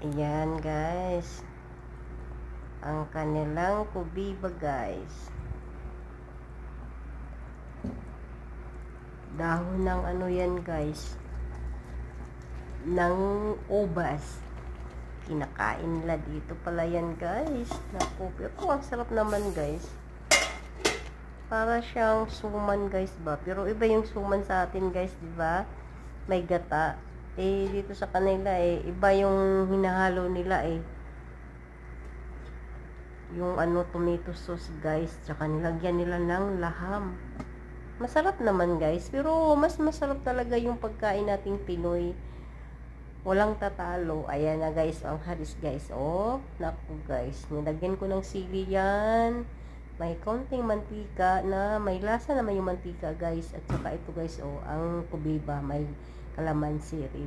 Ayan guys, ang kanilang kubiba guys. Dahon ng ano yan guys, ng ubas. Kinakain nila dito pala yan guys. Naku, pero ang sarap naman guys. Para siyang suman guys ba, pero iba yung suman sa atin guys, di ba? May gata. Dito sa kanila iba yung hinahalo nila yung ano, tomato sauce guys, tsaka nilagyan nila ng laham. Masarap naman guys, pero mas masarap talaga yung pagkain nating Pinoy. Walang tatalo. Ayan na guys, ang haris guys. Oh, naku guys, nilagyan ko ng sili yan. May konting mantika na may lasa naman yung mantika guys. At saka ito guys, oh, ang kubiba, may kalamansi rin.